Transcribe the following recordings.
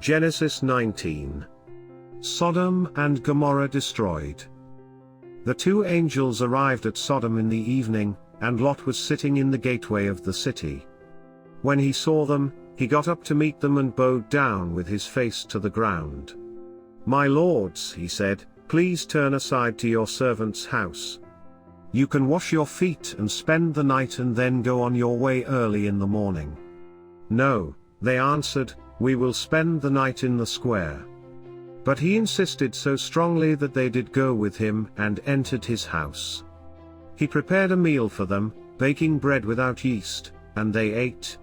Genesis 19. Sodom and Gomorrah destroyed. The two angels arrived at Sodom in the evening, and Lot was sitting in the gateway of the city. When he saw them, he got up to meet them and bowed down with his face to the ground. "My lords," he said, "please turn aside to your servant's house. You can wash your feet and spend the night and then go on your way early in the morning." "No," they answered, "we will spend the night in the square." But he insisted so strongly that they did go with him and entered his house. He prepared a meal for them, baking bread without yeast, and they ate.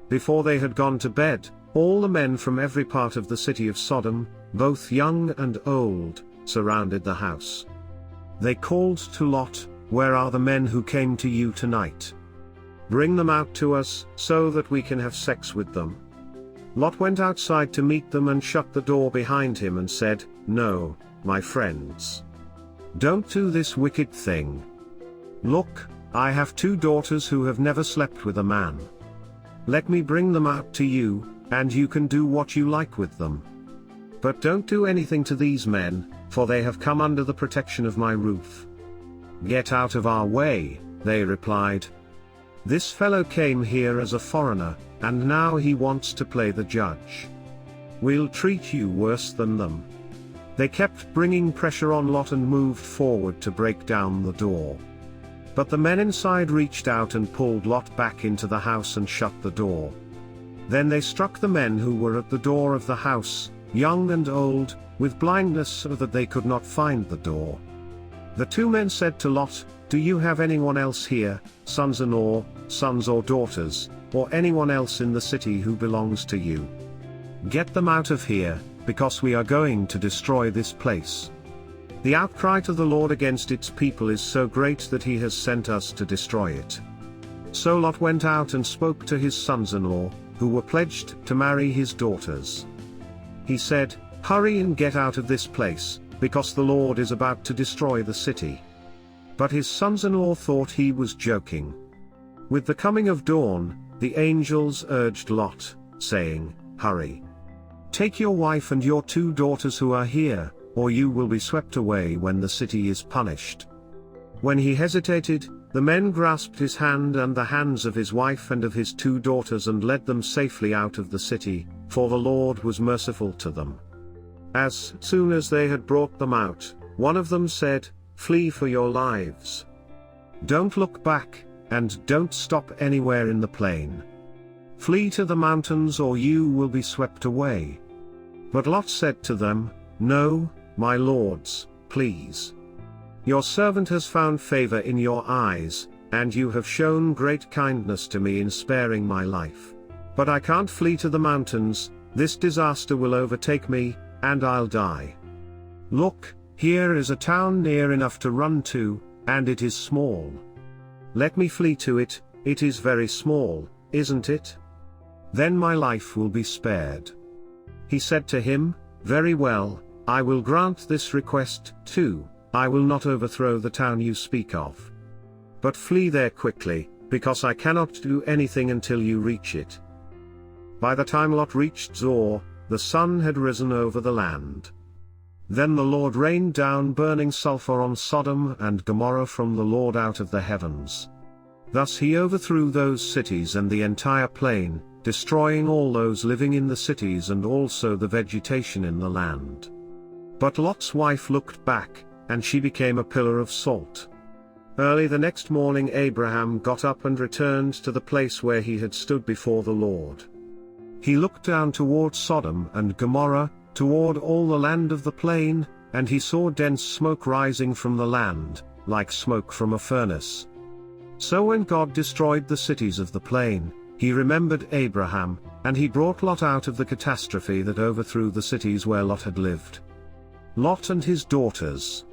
Before they had gone to bed, all the men from every part of the city of Sodom, both young and old, surrounded the house. They called to Lot, "Where are the men who came to you tonight? Bring them out to us, so that we can have sex with them." Lot went outside to meet them and shut the door behind him and said, "No, my friends. Don't do this wicked thing. Look, I have two daughters who have never slept with a man. Let me bring them out to you, and you can do what you like with them. But don't do anything to these men, for they have come under the protection of my roof." "Get out of our way," they replied. "This fellow came here as a foreigner, and now he wants to play the judge. We'll treat you worse than them." They kept bringing pressure on Lot and moved forward to break down the door. But the men inside reached out and pulled Lot back into the house and shut the door. Then they struck the men who were at the door of the house, young and old, with blindness so that they could not find the door. The two men said to Lot, "Do you have anyone else here, sons-in-law, sons or daughters, or anyone else in the city who belongs to you? Get them out of here, because we are going to destroy this place. The outcry to the Lord against its people is so great that he has sent us to destroy it." So Lot went out and spoke to his sons-in-law, who were pledged to marry his daughters. He said, "Hurry and get out of this place, because the Lord is about to destroy the city." But his sons-in-law thought he was joking. With the coming of dawn, the angels urged Lot, saying, "Hurry. Take your wife and your two daughters who are here, or you will be swept away when the city is punished." When he hesitated, the men grasped his hand and the hands of his wife and of his two daughters and led them safely out of the city, for the Lord was merciful to them. As soon as they had brought them out, one of them said, "Flee for your lives. Don't look back, and don't stop anywhere in the plain. Flee to the mountains or you will be swept away." But Lot said to them, "No, my lords, please. Your servant has found favor in your eyes, and you have shown great kindness to me in sparing my life. But I can't flee to the mountains, this disaster will overtake me, and I'll die. Look, here is a town near enough to run to, and it is small. Let me flee to it, it is very small, isn't it? Then my life will be spared." He said to him, "Very well, I will grant this request too, I will not overthrow the town you speak of. But flee there quickly, because I cannot do anything until you reach it." By the time Lot reached Zoar, the sun had risen over the land. Then the Lord rained down burning sulphur on Sodom and Gomorrah from the Lord out of the heavens. Thus he overthrew those cities and the entire plain, destroying all those living in the cities and also the vegetation in the land. But Lot's wife looked back, and she became a pillar of salt. Early the next morning Abraham got up and returned to the place where he had stood before the Lord. He looked down toward Sodom and Gomorrah, toward all the land of the plain, and he saw dense smoke rising from the land, like smoke from a furnace. So when God destroyed the cities of the plain, he remembered Abraham, and he brought Lot out of the catastrophe that overthrew the cities where Lot had lived. Lot and his daughters.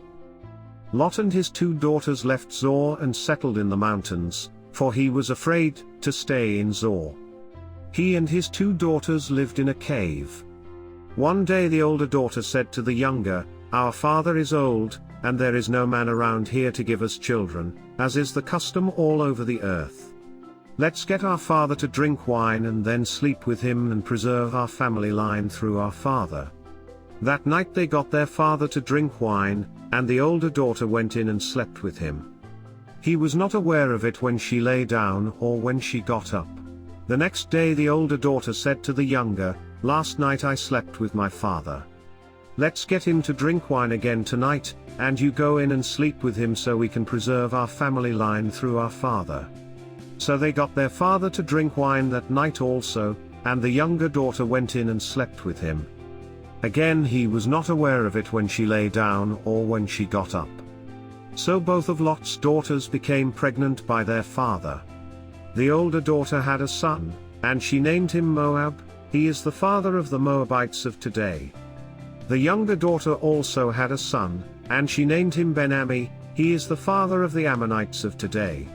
Lot and his two daughters left Zoar and settled in the mountains, for he was afraid to stay in Zoar. He and his two daughters lived in a cave. One day the older daughter said to the younger, "Our father is old, and there is no man around here to give us children, as is the custom all over the earth. Let's get our father to drink wine and then sleep with him and preserve our family line through our father." That night they got their father to drink wine, and the older daughter went in and slept with him. He was not aware of it when she lay down or when she got up. The next day the older daughter said to the younger, "Last night I slept with my father. Let's get him to drink wine again tonight, and you go in and sleep with him so we can preserve our family line through our father." So they got their father to drink wine that night also, and the younger daughter went in and slept with him. Again he was not aware of it when she lay down or when she got up. So both of Lot's daughters became pregnant by their father. The older daughter had a son, and she named him Moab. He is the father of the Moabites of today. The younger daughter also had a son, and she named him Ben-Ammi. He is the father of the Ammonites of today.